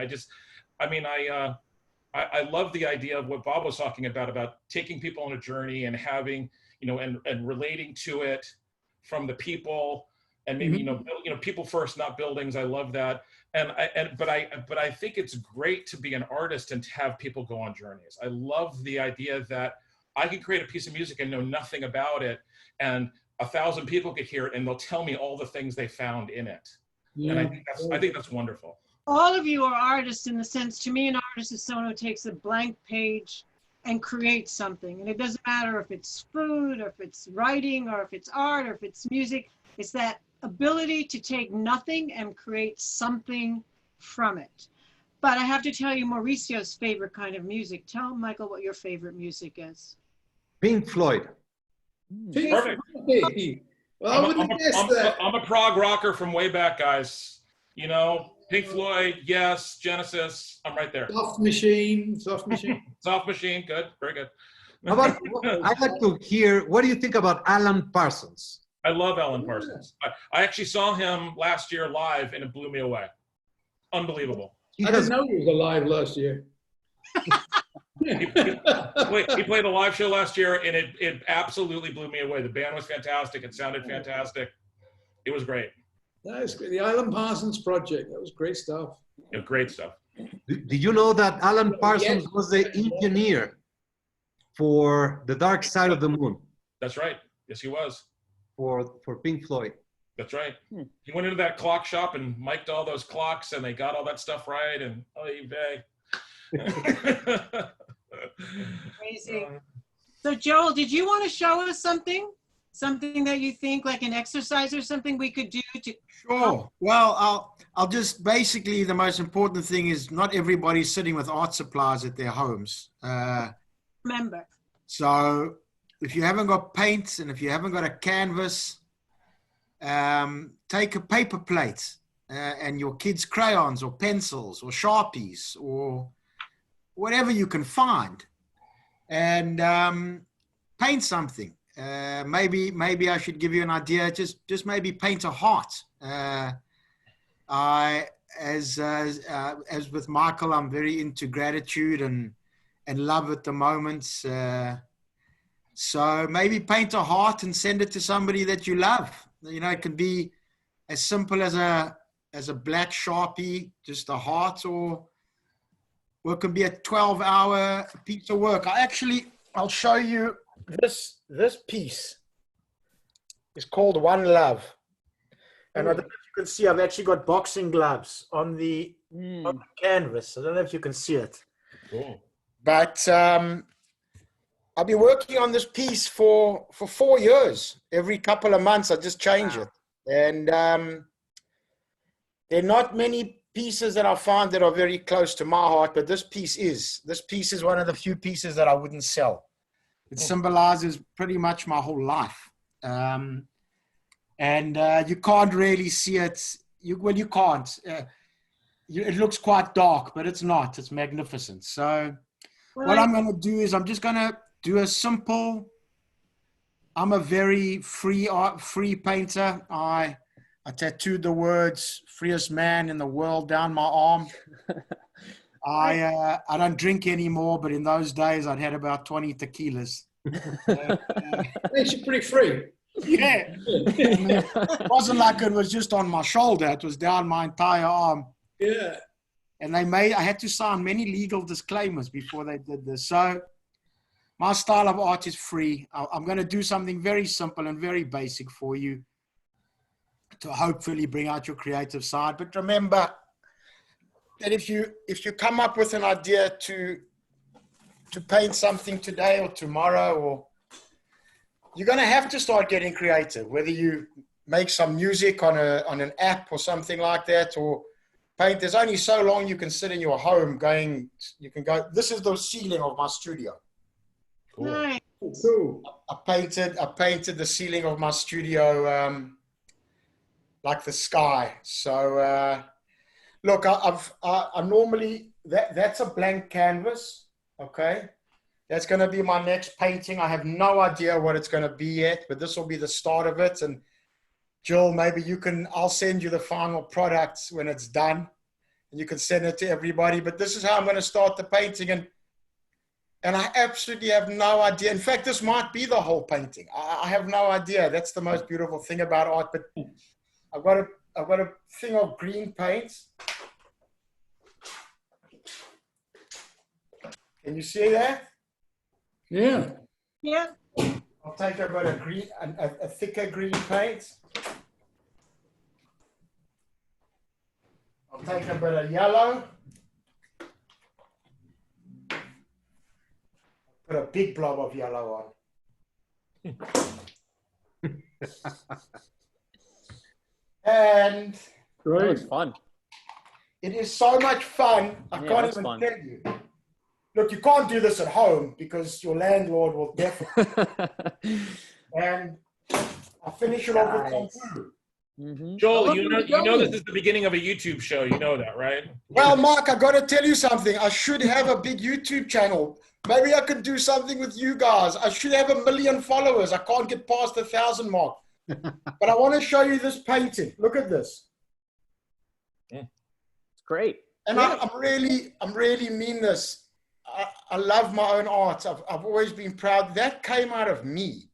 I love the idea of what Bob was talking about taking people on a journey and having, and relating to it from the people, and maybe, people first, not buildings. I love that. But I think it's great to be an artist and to have people go on journeys. I love the idea that I can create a piece of music and know nothing about it, and 1,000 people could hear it and they'll tell me all the things they found in it. Yeah. And I think that's wonderful. All of you are artists in the sense, to me, an artist is someone who takes a blank page and creates something. And it doesn't matter if it's food, or if it's writing, or if it's art, or if it's music. It's that ability to take nothing and create something from it. But I have to tell you Mauricio's favorite kind of music. Tell Michael what your favorite music is. Pink Floyd. Perfect. Well, I'm a prog rocker from way back, guys. Pink Floyd, yes. Genesis, I'm right there. Soft Machine. Soft Machine, good, very good. I'd like to hear, what do you think about Alan Parsons? I love Alan Parsons. I actually saw him last year live, and it blew me away. Unbelievable. I didn't know he was alive last year. He played a live show last year, and it absolutely blew me away. The band was fantastic. It sounded fantastic. It was great. That's great. The Alan Parsons Project. That was great stuff. Yeah, great stuff. Did you know that Alan Parsons was the engineer for The Dark Side of the Moon? That's right. Yes, he was. For Pink Floyd. That's right. He went into that clock shop and mic'd all those clocks, and they got all that stuff right. And oy vey. Crazy. So Joel, did you want to show us something? Something that you think, like an exercise or something we could do to... Sure. Well, I'll just basically, the most important thing is not everybody's sitting with art supplies at their homes. Remember. So if you haven't got paint and if you haven't got a canvas, take a paper plate and your kids' crayons or pencils or Sharpies or whatever you can find, and paint something. Maybe I should give you an idea. Just maybe paint a heart. As with Michael, I'm very into gratitude and love at the moment. So maybe paint a heart and send it to somebody that you love. It can be as simple as a black Sharpie, just a heart, or it can be a 12-hour piece of work. I'll show you this piece. It's called One Love. And I don't know if you can see, I've actually got boxing gloves on the canvas. I don't know if you can see it. Cool. But I've been working on this piece for 4 years. Every couple of months, I just change it. And there are not many pieces that I find that are very close to my heart, but this piece is. This piece is one of the few pieces that I wouldn't sell. It symbolizes pretty much my whole life. And you can't really see it. You can't. It looks quite dark, but it's not. It's magnificent. So what I'm going to do is I'm just going to do a simple, I'm a very free painter. I tattooed the words "freest man in the world" down my arm. I don't drink anymore, but in those days I'd had about 20 tequilas. Makes you pretty free. Yeah. It wasn't like it was just on my shoulder. It was down my entire arm. Yeah. And I had to sign many legal disclaimers before they did this. So my style of art is free. I'm going to do something very simple and very basic for you to hopefully bring out your creative side. But remember that if you come up with an idea to paint something today or tomorrow, or you're going to have to start getting creative, whether you make some music on an app or something like that, or paint. There's only so long you can sit in your home you can go, this is the ceiling of my studio. Cool. Nice. Cool. I painted the ceiling of my studio like the sky. So look, I normally, that's a blank canvas. Okay. That's going to be my next painting. I have no idea what it's going to be yet, but this will be the start of it. And Jill, maybe I'll send you the final product when it's done. and you can send it to everybody. But this is how I'm going to start the painting, and I absolutely have no idea. In fact, this might be the whole painting. I have no idea. That's the most beautiful thing about art. But I've got a thing of green paint. Can you see that? Yeah. Yeah. I'll take about a thicker green paint. I'll take a bit of yellow. Put a big blob of yellow on. And That was fun. it is so much fun. I can't even tell you. Look, you can't do this at home because your landlord will definitely. And I finish it off with some food. Joel, you know this is the beginning of a YouTube show. You know that, right? Well, Mark, I got to tell you something. I should have a big YouTube channel. Maybe I could do something with you guys. I should have 1 million followers. I can't get past the 1,000 mark. But I want to show you this painting. Look at this. It's great. And I'm really mean this. I love my own art. I've always been proud. That came out of me.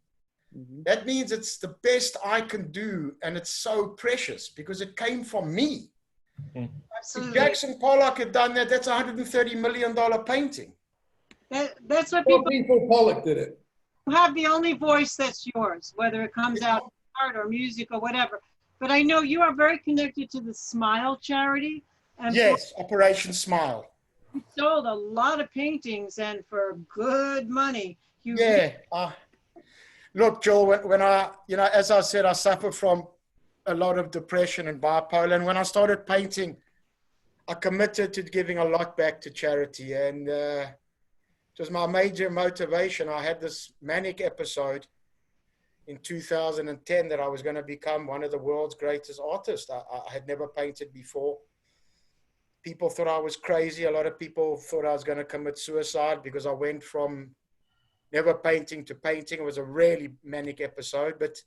That means it's the best I can do, and it's so precious because it came from me. If Jackson Pollock had done that, that's a $130 million painting. That's what people Pollock did it. You have the only voice that's yours, whether it comes out in art or music or whatever. But I know you are very connected to the Smile charity. And yes, Operation Smile. You sold a lot of paintings and for good money. Look, Joel, when I, as I said, I suffer from a lot of depression and bipolar. And when I started painting, I committed to giving a lot back to charity. And it was my major motivation. I had this manic episode in 2010 that I was going to become one of the world's greatest artists. I had never painted before. People thought I was crazy. A lot of people thought I was going to commit suicide because I went from never painting to painting. It was a really manic episode, but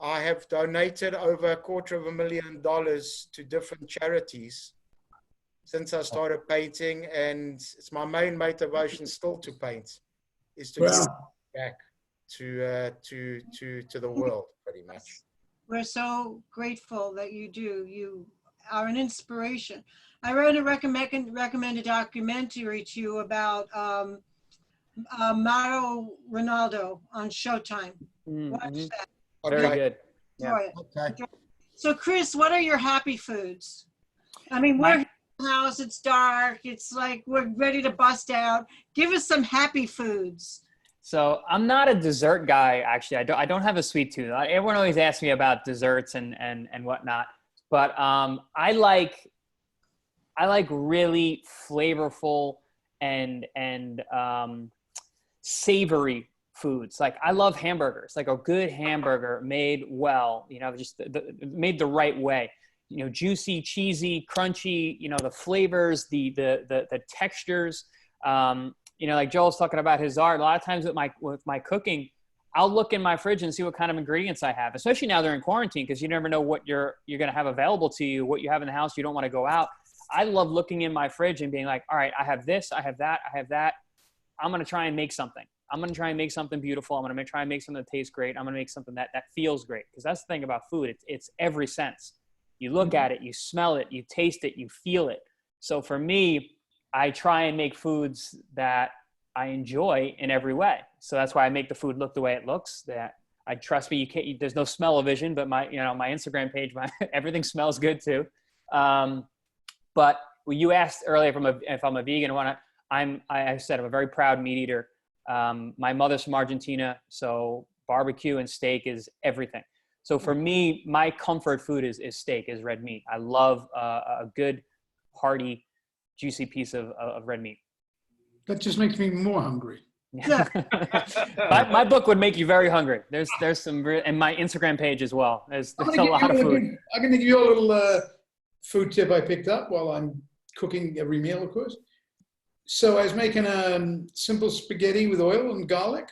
I have donated over $250,000 to different charities since I started painting, and it's my main motivation still to paint, is to give back to the world, pretty much. We're so grateful that you do. You are an inspiration. I read a recommended documentary to you about Mauro Ronaldo on Showtime. Watch that. Very good. Yeah. Okay. So, Chris, what are your happy foods? I mean, we're in the house, it's dark, it's like we're ready to bust out. Give us some happy foods. So I'm not a dessert guy, actually. I don't have a sweet tooth. Everyone always asks me about desserts and whatnot, but I like really flavorful and savory foods. Like I love hamburgers, like a good hamburger made well, just made the right way, juicy, cheesy, crunchy, the flavors, the textures, like Joel's talking about his art. A lot of times with my cooking, I'll look in my fridge and see what kind of ingredients I have, especially now they're in quarantine, because you never know what you're going to have available to you, what you have in the house. You don't want to go out. I love looking in my fridge and being like, all right, I have this, I have that, I have that. I'm going to try and make something. I'm going to try and make something beautiful. I'm going to try and make something that tastes great. I'm going to make something that feels great. Because that's the thing about food. It's every sense. You look at it, you smell it, you taste it, you feel it. So for me, I try and make foods that I enjoy in every way. So that's why I make the food look the way it looks. That I trust me. There's no smell-o-vision, but my Instagram page, everything smells good too. But you asked earlier if I'm a vegan or what. I said I'm a very proud meat eater. My mother's from Argentina, so barbecue and steak is everything. So for me, my comfort food is steak, is red meat. I love a good, hearty, juicy piece of red meat. That just makes me more hungry. Yeah. my book would make you very hungry. There's some, and my Instagram page as well. There's a lot of food. I'm going to give you a little food tip I picked up while I'm cooking every meal, of course. So I was making simple spaghetti with oil and garlic,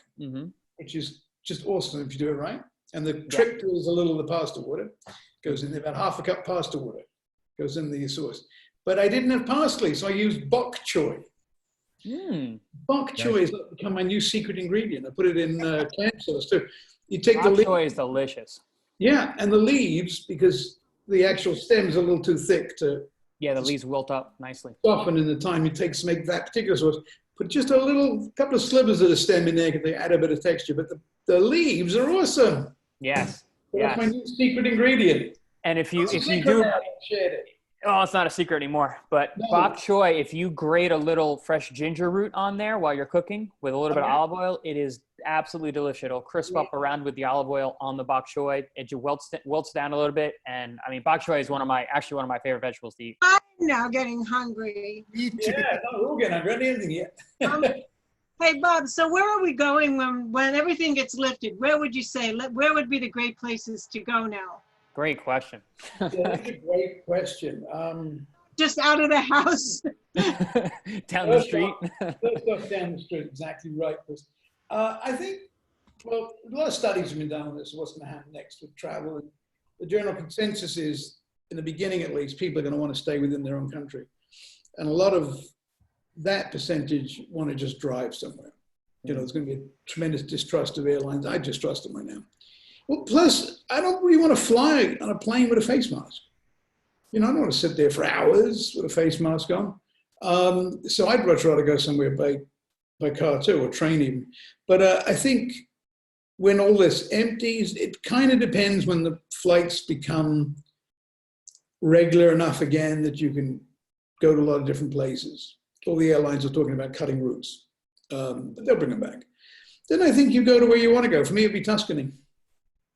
which is just awesome if you do it right. And the trick to it is a little of the pasta water. Goes in there, about half a cup pasta water goes in the sauce. but I didn't have parsley, so I used bok choy. Bok choy has become my new secret ingredient. I put it in canned sauce too. You take the Bok choy is delicious. Yeah, and the leaves, because the actual stem's a little too thick to the leaves wilt up nicely. Soften in the time it takes to make that particular sauce. Put just a couple of slivers of the stem in there because they add a bit of texture. But the leaves are awesome. Yes. That's my new secret ingredient. And if you do, shared it. oh, it's not a secret anymore. But bok choy, if you grate a little fresh ginger root on there while you're cooking with a little bit of olive oil, it is absolutely delicious. It'll crisp up around with the olive oil on the bok choy. It just wilts down a little bit. And I mean, bok choy is one of my favorite vegetables to eat. I'm now getting hungry. Yeah, no, we're getting hungry. Anything yet? Hey, Bob, so where are we going when everything gets lifted? Where would you say, where would be the great places to go now? Great question. Yeah, that's a great question. Just out of the house? Down the street? First off, down the street, exactly right. I think, well, a lot of studies have been done on this, what's going to happen next with travel. And the general consensus is, in the beginning at least, people are going to want to stay within their own country. And a lot of that percentage want to just drive somewhere. You know, there's going to be a tremendous distrust of airlines. I distrust them right now. Well, plus, I don't really want to fly on a plane with a face mask. You know, I don't want to sit there for hours with a face mask on. So I'd much rather go somewhere by car too, or train even. But I think when all this empties, it kind of depends when the flights become regular enough again that you can go to a lot of different places. All the airlines are talking about cutting routes, but they'll bring them back. Then I think you go to where you want to go. For me, it'd be Tuscany.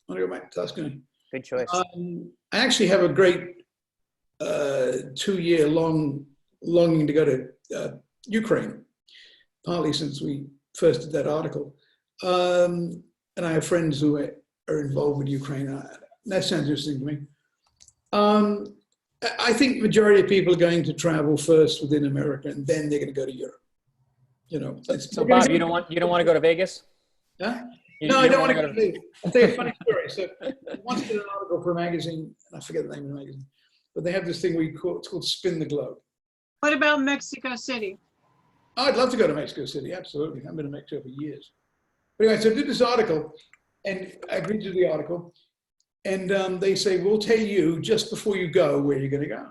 I want to go back to Tuscany. Good choice. I actually have a great 2-year long longing to go to Ukraine, partly since we first did that article. And I have friends who are involved with Ukraine. That sounds interesting to me. I think the majority of people are going to travel first within America, and then they're going to go to Europe. You know. So Bob, you don't want to go to Vegas? Huh? No, I don't want to go to Vegas. I'll tell you a funny story. So I once did an article for a magazine, and I forget the name of the magazine, but they have this thing it's called Spin the Globe. What about Mexico City? Oh, I'd love to go to Mexico City, absolutely. I've been to Mexico for years. But anyway, so I did this article, and I agreed to the article, and they say, we'll tell you just before you go where you're going to go.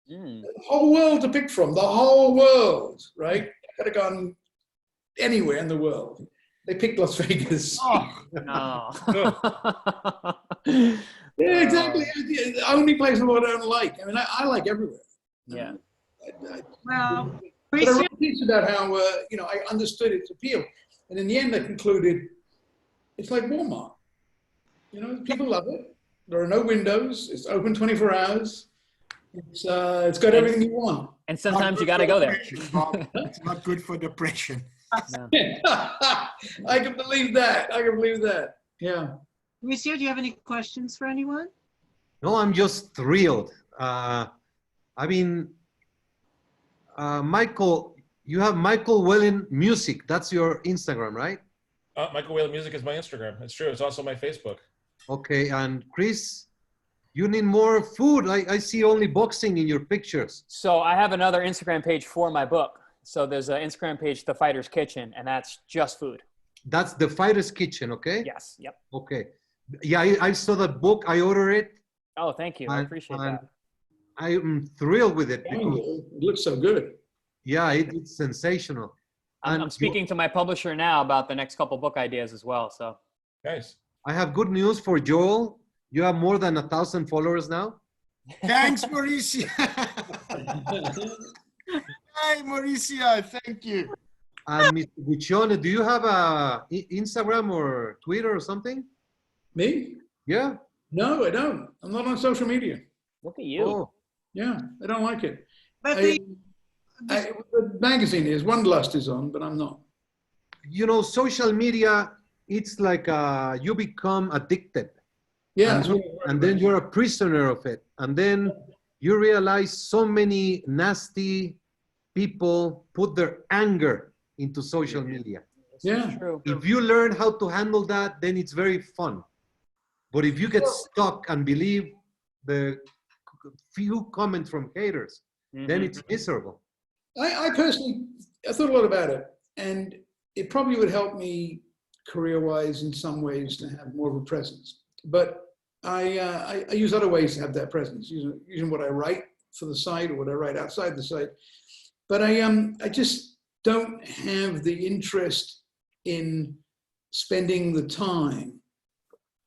The whole world to pick from, the whole world, right? I could have gone anywhere in the world. They picked Las Vegas. Oh, no. Yeah, exactly. The only place in the world I don't like. I mean, I like everywhere. Yeah. Well, but I wrote a piece about how, I understood its appeal. And in the end, I concluded, it's like Walmart. You know, people love it. There are no windows. It's open 24 hours. It's got everything you want. And sometimes you got to go there. It's not good for depression. I can believe that. Yeah. Mauricio, do you have any questions for anyone? No, I'm just thrilled. Michael, you have Michael Whalen Music. That's your Instagram, right? Michael Whalen Music is my Instagram. It's true. It's also my Facebook. Okay, and Chris, you need more food. I see only boxing in your pictures. So I have another Instagram page for my book. So there's an Instagram page, The Fighter's Kitchen, and that's just food. That's The Fighter's Kitchen, okay? Yes, yep. Okay. Yeah, I saw that book. I ordered it. Oh, thank you. I appreciate that. I'm thrilled with it. It looks so good. Yeah, it's sensational. I'm speaking to my publisher now about the next couple book ideas as well. So nice. I have good news for Joel. You have more than 1,000 followers now. Thanks, Mauricio. Hi, Mauricio. Thank you. And Mr. Guccione, do you have a Instagram or Twitter or something? Me? Yeah. No, I don't. I'm not on social media. Look at you. Oh. Yeah, I don't like it. But the magazine is, Wanderlust is on, but I'm not. You know, social media, it's like you become addicted. Yeah. And then you're a prisoner of it. And then you realize so many nasty people put their anger into social media. Yeah. True. If you learn how to handle that, then it's very fun. But if you get stuck and believe the few comments from haters, then it's miserable. I personally, I thought a lot about it, and it probably would help me career-wise in some ways to have more of a presence. But I use other ways to have that presence, using what I write for the site or what I write outside the site. But I just don't have the interest in spending the time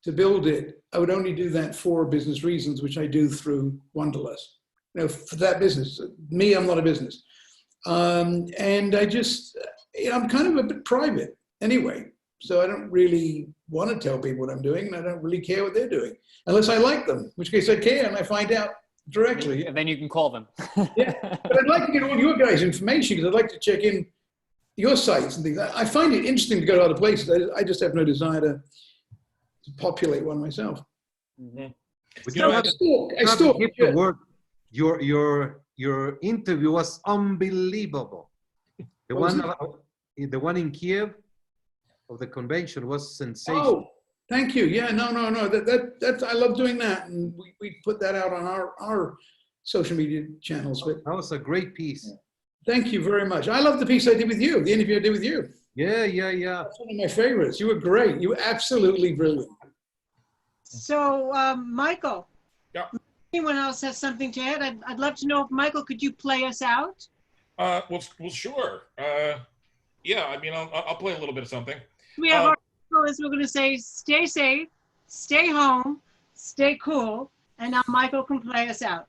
to build it. I would only do that for business reasons, which I do through Wanderlust. You know, for that business. Me, I'm not a business. And I just, I'm kind of a bit private anyway. So I don't really want to tell people what I'm doing, and I don't really care what they're doing, unless I like them, in which case I care and I find out directly. And then you can call them. Yeah, but I'd like to get all your guys' information because I'd like to check in your sites and things. I find it interesting to go to other places. I just have no desire to populate one myself. Mm-hmm. But So I stalk. the word. Your interview was unbelievable. The one in Kiev of the convention was sensational. Oh, thank you. Yeah, no. That's I love doing that, and we put that out on our social media channels. But That was a great piece. thank you very much. I love the piece I did with you, the interview I did with you. Yeah. That's one of my favorites. You were great. You were absolutely brilliant. So, Michael, Yeah. anyone else has something to add? I'd love to know if, Michael, could you play us out? Well, sure. Yeah, I mean, I'll play a little bit of something. We have our as we're going to say, stay safe, stay home, stay cool, and now Michael can play us out.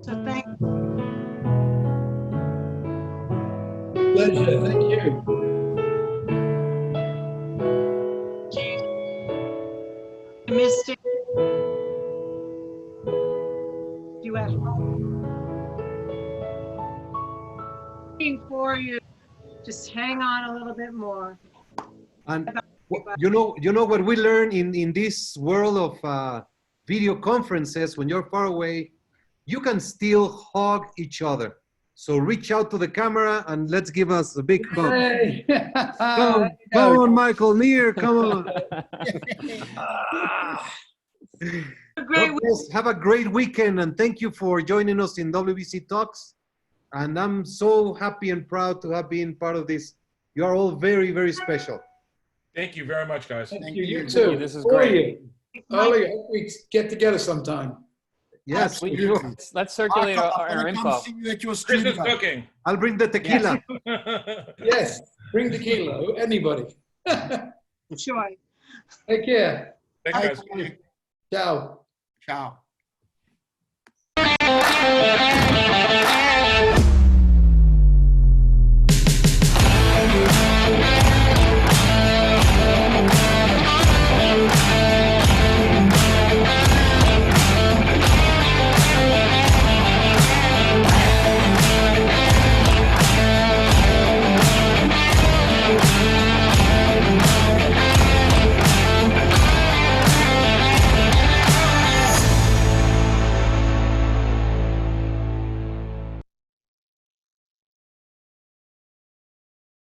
So thank Pleasure. Thank you. you, Mr. You at home. Waiting for you. Just hang on a little bit more. And you know what we learn in this world of video conferences, when you're far away, you can still hug each other. So reach out to the camera and let's give us a big hug. Hey. Come on, Michael, near, come on. Great. Have a great weekend, and thank you for joining us in WBC Talks. And I'm so happy and proud to have been part of this. You are all very, very special. Thank you very much, guys. Thank you. You too. This is All of great. you. All of you. Hope we get together sometime. Yes, we Absolutely. do. Let's circulate Michael, our I'm gonna come info. see you at your stream. Christmas guys. cooking. I'll bring the tequila. Yes. Bring tequila. Anybody. Sure. Take care. Thanks, guys. Ciao. Ciao.